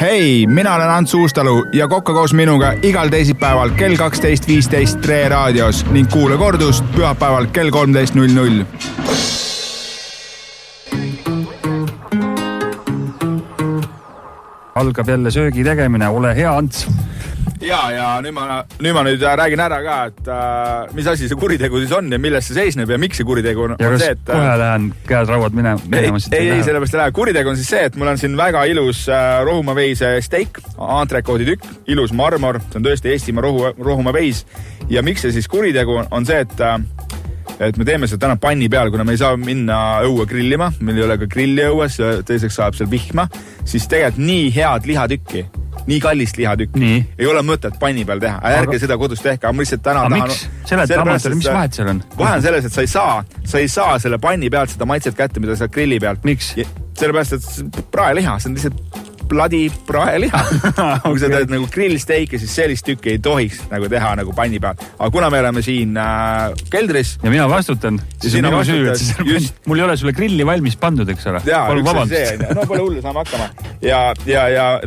Hei, mina olen Ants Uustalu ja kokka koos minuga igal teisipäeval kell 12.15 Tre raadios ning kuule kordust pühapäeval kell 13.00. Algab jälle söögi tegemine, ole hea Ants. Ja nüüd ma räägin ära ka, et mis asi see kuritegu siis on ja millest see seisneb ja miks see kuritegu on ja see, et... Ja kas kohe lähen käed rauad minema? Ei, sellepärast ei lähe. Kuritegu on siis see, et mul on siin väga ilus Rohumaa veise steak, antrekoodi tükk, ilus marmor, see on tõesti Eestimaa Rohumaa veis. Ja miks see siis kuritegu on see, et me teeme seda täna panni peal, kuna me ei saa minna õue grillima, meil ei ole ka grilli õues, teiseks saab seal vihma, siis tegelikult nii head lihatükki, nii kallist lihatükki ei ole mõtet panni peal teha. Ärge seda kodus tehke, aga ma lihtsalt täna tahan... Miks? Mis vahet seal on? Vahe on selles, et sa ei saa selle panni pealt seda maitset kätte, mida sa grilli pealt. Miks? Sellepärast, et praeliha, see on lihtsalt bloody praeliha. Kui sa teed nagu grillsteiki, siis sellist tükki ei tohiks nagu teha nagu panni peal. Aga kuna me oleme siin keldris... Ja mina vastutan. Siis on minu süü, et mul ei ole sulle grilli valmis pandud, eks ole. Palun vabandust. No pole hullu, saame hakkama. Ja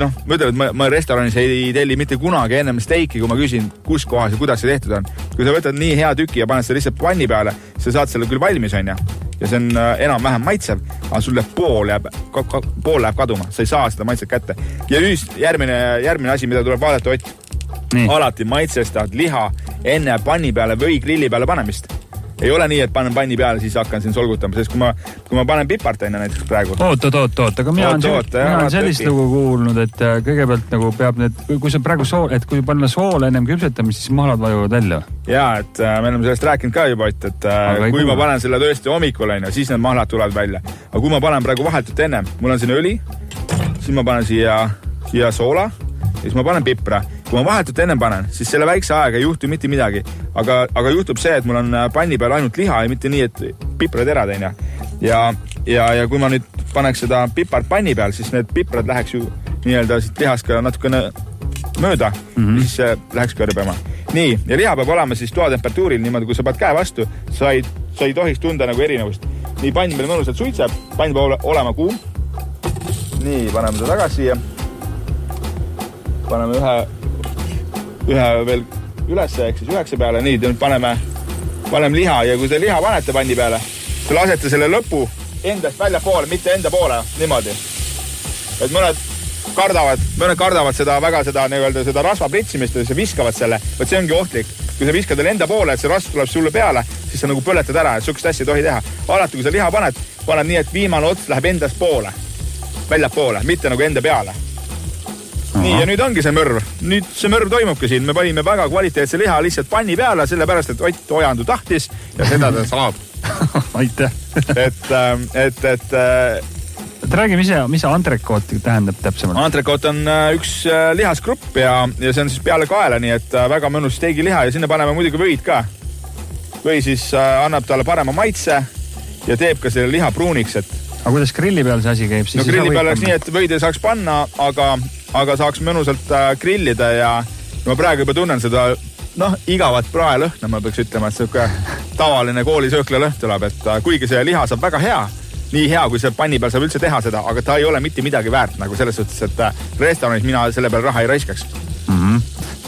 noh, ma ütlen, et ma restoranis ei telli mitte kunagi ennem steiki, kui ma küsin, kus kohas ja kuidas see tehtud on. Kui sa võtad nii hea tüki ja paned seda lihtsalt panni peale, sa saad selle küll valmis, on ja see on enam-vähem maitsev, aga sul pool läheb kaduma, sa ei saa seda maitset kätte. Ja järgmine asi, mida tuleb vaadata, Ott, alati maitsestad liha enne panni peale või grilli peale panemist. Ei ole nii, et panen panni peale, siis hakkan siin solgutama, sest kui ma panen pipart enne näiteks praegu. Oot, aga mina olen sellist lugu kuulnud, et kõigepealt nagu peab need, kui sa praegu kui panna soole ennem küpsetamist, siis mahlad vajuvad välja. Jaa, et me oleme sellest rääkinud ka juba, et kui ma panen selle tõesti hommikul, siis need mahlad tulevad välja. Aga kui ma panen praegu vahetult ennem, mul on siin õli, siis ma panen siia soola, siis ma panen pipra. Kui ma vahetult ennem panen, siis selle väikse aega ei juhtu mitte midagi. Aga juhtub see, et mul on panni peal ainult liha ja mitte nii, et piprad erad on. Ja kui ma nüüd paneks seda pipart panni peal, siis need piprad läheks ju nii-öelda siit lihast ka natukene mööda, siis see läheks kõrbema. Nii, ja liha peab olema siis toatemperatuuril niimoodi, kui sa paned käe vastu, sa ei tohiks tunda nagu erinevust. Nii, pann meil mõnusalt suitseb, pann peab olema kuum. Nii, paneme ta tagasi siia. Paneme ühe veel ülesse, ehk siis 9 peale. Nii, nüüd paneme liha ja kui te liha panete panni peale, te lasete selle lõpu endast välja poole, mitte enda poole, niimoodi. Et mõned kardavad seda rasva pritsimist ja viskavad selle, võt see ongi ohtlik. Kui sa viskad enda poole, et see rasv tuleb sulle peale, siis sa nagu põletad ära, et sukest asja ei tohi teha. Alati, kui sa liha paned nii, et viimane ots läheb endast poole, välja poole, mitte nagu enda peale. Nii, ja nüüd ongi see mörv. Nüüd see mörv toimubki siin. Me panime väga kvaliteetse liha lihtsalt panni peale, sellepärast, et Ott Ojandu tahtis ja seda ta saab. Aitäh. Et räägime ise, mis antrekoot tähendab täpsemalt? Antrekoot on üks lihasgrupp ja see on siis peale kaela, nii et väga mõnus steigi liha ja sinna paneme muidugi võid ka. Või siis annab talle parema maitse ja teeb ka selle liha pruuniks, et... Aga kuidas grilli peal see asi käib? No grilli peal oleks nii, et võid ei saaks panna, aga saaks mõnusalt grillida ja ma praegu juba tunnen seda igavat praelõhna, ma peaks ütlema, et see tavaline koolisöökla lõhn tuleb, et kuigi see liha saab väga hea, nii hea, kui see panni peal saab üldse teha seda, aga ta ei ole mitte midagi väärt, nagu selles suhtes, et restoranis mina selle peal raha ei raiskaks.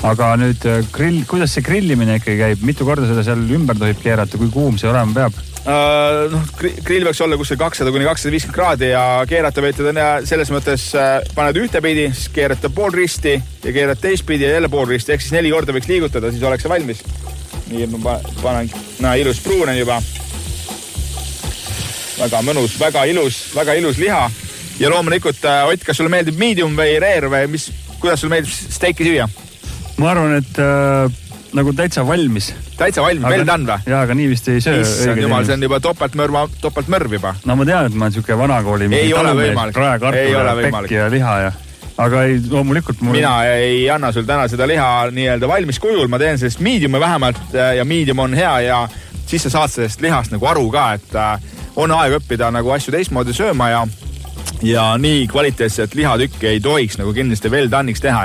Aga nüüd kuidas see grillimine ikkagi käib? Mitu korda seda seal ümber tohib keerata, kui kuum see olema peab? Grill võiks olla kuskil 200–250 kraadi ja keerata võite selles mõttes paned ühtepidi, siis keerata pool risti ja keerata teistpidi ja jälle pool risti, ehk siis 4 korda võiks liigutada, siis oleks see valmis. Nii, ma panen, ilus pruunen juba. Väga mõnus, väga ilus liha. Ja loomulikult, Ott, kas sulle meeldib medium või rare või kuidas sulle meeldib steiki süüa? Ma arvan, et nagu täitsa valmis. Täitsa valmis, well done või? Jaa, aga nii vist ei söö. Issand jumal, see on juba topeltmörv juba. No ma tean, et ma olen siuke vanakooli. Ei ole võimalik. Praekartule, pekki ja liha ja... Aga loomulikult Mina ei anna sul täna seda liha nii-öelda valmis kujul, ma teen sellest mediumi vähemalt ja medium on hea ja siis sa saad sellest lihast nagu aru ka, et on aeg õppida nagu asju teistmoodi sööma ja nii kvaliteetset lihatükki ei tohiks nagu kindlasti well done'iks teha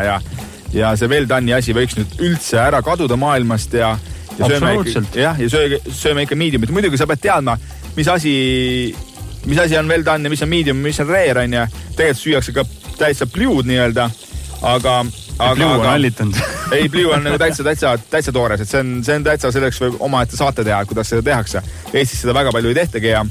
ja see well done'i asi võiks nüüd üldse ära kaduda maailmast ja sööme ikka mediumit. Muidugi sa pead teadma, mis asi mis asi on well done ja mis on medium, mis on rare on ja tegelikult süüakse ka täitsa blue'd nii-öelda, aga Blue on allitanud. Ei, Blue on nagu täitsa toores, et see on täitsa selleks või omaette saate teha, kuidas seda tehakse. Eestis seda väga palju ei tehtagi ja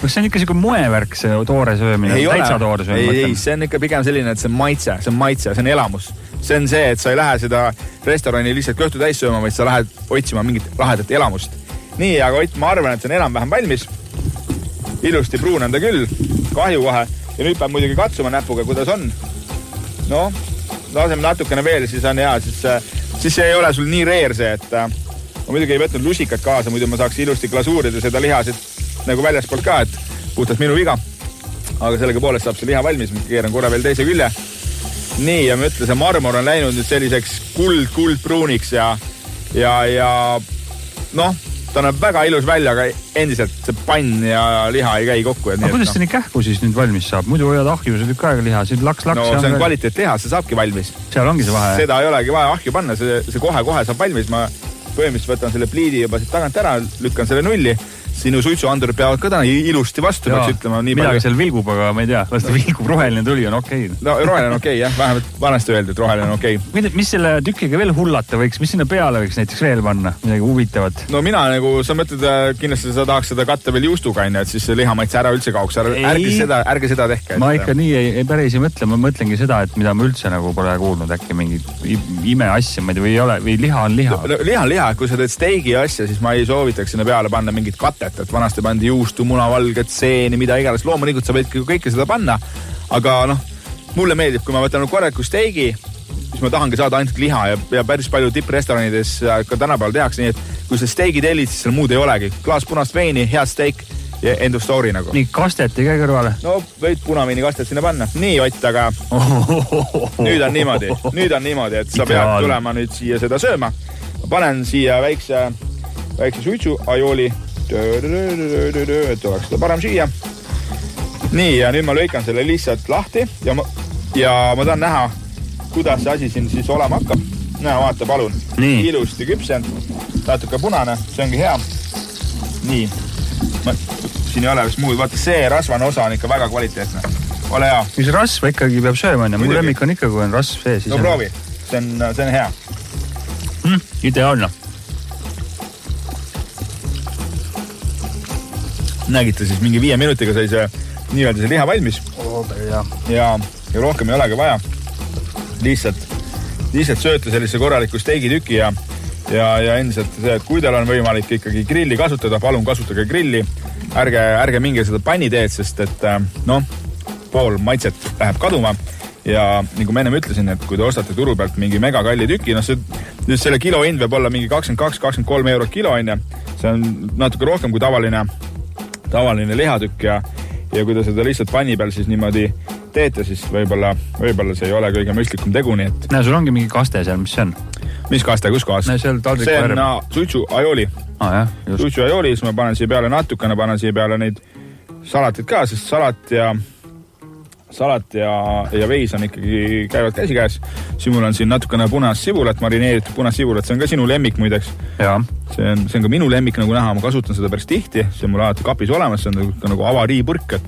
kas see on ikka selline moevärk, see toore söömine? Täitsa toore söömine? Ei, see on ikka pigem selline, et see on maitse, see on elamus. See on see, et sa ei lähe seda restorani lihtsalt kõhtu täis sööma, vaid sa lähed otsima mingit lahedat elamust. Nii, aga Ott, ma arvan, et see on enam-vähem valmis. Ilusti pruun on ta küll, kahju kohe. Ja nüüd peab muidugi katsuma näpuga, kuidas on. No, laseme natukene veel, siis on hea, siis see ei ole sul nii reer see, et ma muidugi ei võtnud lusikat kaasa, muidu ma saaks ilusti glasuurida seda lihasid nagu väljaspoolt ka, et puhtalt minu viga. Aga sellega poolest saab see liha valmis, ma keeran korra veel teise külje. Nii, ja ma ütlen, see marmor on läinud nüüd selliseks kuldpruuniks ja noh, ta näeb väga ilus välja, aga endiselt see pann ja liha ei käi kokku. Aga kuidas see nii kähku siis nüüd valmis saab? Muidu hoiad ahju, see tükk aega liha, siin laks. No see on kvaliteet teha, see saabki valmis. Seal ongi see vahe. Seda ei olegi vaja ahju panna, see kohe saab valmis. Ma põhimõtteliselt võtan selle pliidi juba siit tagant ära, lükkan selle nulli. Sinu suitsuandurid peavad ka täna ilusti vastu, peaks ütlema. Midagi seal vilgub, aga ma ei tea, las ta vilgub, roheline tuli on okei. No roheline on okei, jah, vähemalt vanasti öeldi, et roheline on okei. Mis selle tükiga veel hullata võiks, mis sinna peale võiks näiteks veel panna, midagi huvitavat? No mina nagu, sa mõtled, kindlasti sa tahaks seda katta veel juustuga, et siis lihamaitse ära üldse kauks. Ärge seda tehke. Ma ikka nii ei päris ei mõtle, ma mõtlengi seda, et mida ma üldse nagu pole kuulnud, äkki mingi imeasja, ma ei tea, või ei ole, või liha on liha. Liha on liha, kui sa teed steigi asja, siis ma ei soovitaks sinna peale panna mingit katet, et vanasti pandi juustu, munavalget, seeni, mida iganes. Loomulikult sa võid kõike seda panna, aga noh, mulle meeldib, kui ma võtan korraliku steigi, siis ma tahangi saada ainult liha ja päris palju tipprestoranides ka tänapäeval tehakse nii, et kui sa steigi tellid, siis seal muud ei olegi. Klaas punast veini, hea steak ja end of story nagu. Nii, kastet ei käi kõrvale? No, võid punaviini kastet sinna panna. Nii, Ott, aga nüüd on niimoodi, et sa pead tulema nüüd siia seda sööma. Ma panen siia väikse suitsu ajooli, et oleks seda parem süüa. Nii, ja nüüd ma lõikan selle lihtsalt lahti ja ma tahan näha, kuidas see asi siin siis olema hakkab. Näe, vaata, palun. Nii. Ilusti küpsend, natuke punane, see ongi hea. Nii, siin ei ole vist muud, vaata see rasvane osa on ikka väga kvaliteetne. Ole hea. Mis rasva ikkagi peab sööma, mu lemmik on ikka, kui on rasv see. No proovi, see on hea. Ideaalne. Nägite siis mingi 5 minutiga sai see nii-öelda see liha valmis. Ja rohkem ei olegi vaja. Lihtsalt sööte sellise korraliku steigitüki ja endiselt see, et kui teil on võimalik ikkagi grilli kasutada, palun kasutage grilli. Ärge minge seda panniteed, sest et pool maitset läheb kaduma. Ja nagu ma ennem ütlesin, et kui te ostate turu pealt mingi mega kalli tüki, nüüd selle kilo hind võib olla mingi 22-23 eurot kilo, see on natuke rohkem kui tavaline lihatükk ja kui te seda lihtsalt panni peal siis niimoodi teete, siis võib-olla see ei ole kõige mõistlikum tegu, nii et... Näe, sul ongi mingi kaste seal, mis see on? Mis kaste, kus kohas? Näe, seal taldriku see on suitsu ajooli. Just. Suitsu ajooli, siis ma panen siia peale natukene, panen siia peale neid salatit ka, sest salat ja veis on ikkagi käivad käsikäes. Siin mul on siin natukene punast sibulat, marineeritud punast sibulat, see on ka sinu lemmik muideks. Ja. See on ka minu lemmik, nagu näha, ma kasutan seda päris tihti, see on mul alati kapis olemas, see on nagu avariipurk, et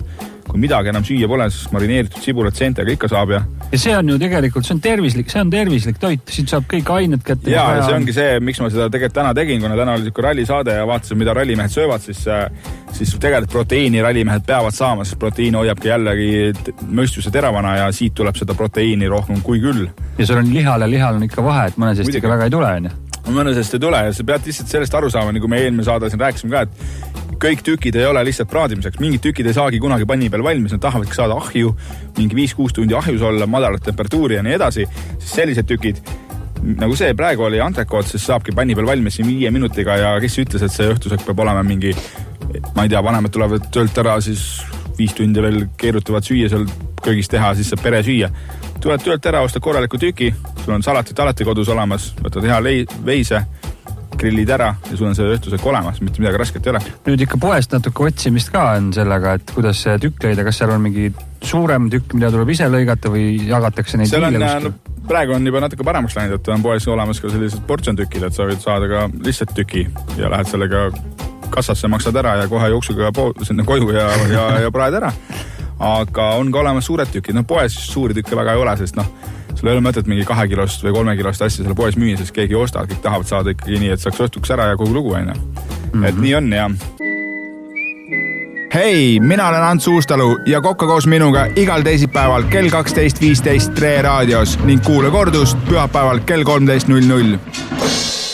kui midagi enam süüa pole, siis marineeritud sibulat seentega ikka saab ja see on ju tegelikult, see on tervislik toit, siit saab kõik ained kätte. Ja see ongi see, miks ma seda tegelikult täna tegin, kuna täna oli rallisaade ja vaatasin, mida rallimehed söövad, siis tegelikult proteiini rallimehed peavad saama, sest proteiin hoiabki jällegi mõistuse teravana ja siit tuleb seda proteiini rohkem kui küll. Ja sul on lihal on ikka vahe, et mõne sest ikka väga ei tule, on ju? Mõne sest ei tule ja sa pead lihtsalt sellest aru saama, nagu me eelmine saade siin rääkisime ka, et kõik tükid ei ole lihtsalt praadimiseks. Mingid tükid ei saagi kunagi panni peal valmis, nad tahavadki saada ahju, mingi 5-6 tundi ahjus olla, madalat temperatuuri ja nii edasi. Siis sellised tükid, nagu see praegu oli antrekood, siis saabki panni peal valmis 5 minutiga ja kes ütles, et see õhtuseks peab olema mingi, ma ei tea, vanemad tulevad töölt ära, siis 5 tundi veel keerutavad süüa seal köögis teha, siis saab pere süüa. Tuled töölt ära, ostad korraliku tüki, sul on salatit alati kodus olemas, võtad hea veise, grillid ära ja sul on see õhtusek olemas, mitte midagi rasket ei ole. Nüüd ikka poest natuke otsimist ka on sellega, et kuidas see tükk leida, kas seal on mingi suurem tükk, mida tuleb ise lõigata või jagatakse neid viile? Praegu on juba natuke paremaks läinud, et on poes olemas ka sellised portsjon tükid, et sa võid saada ka lihtsalt tüki ja lähed sellega kassasse maksad ära ja kohe jooksuga sinna koju ja praed ära. Aga on ka olemas suured tükid. Poes suuri tükke väga ei ole, sest sul ei ole mõtet mingi 2 kilost või 3 kilost asja selle poes müüa, sest keegi ei osta, kõik tahavad saada ikkagi nii, et saaks õhtuks ära ja kogu lugu aina. Et nii on ja... Hei, mina olen Ants Uustalu ja kokka koos minuga igal teisipäeval kell 12.15 Tre raadios ning kuule kordust pühapäeval kell 13.00.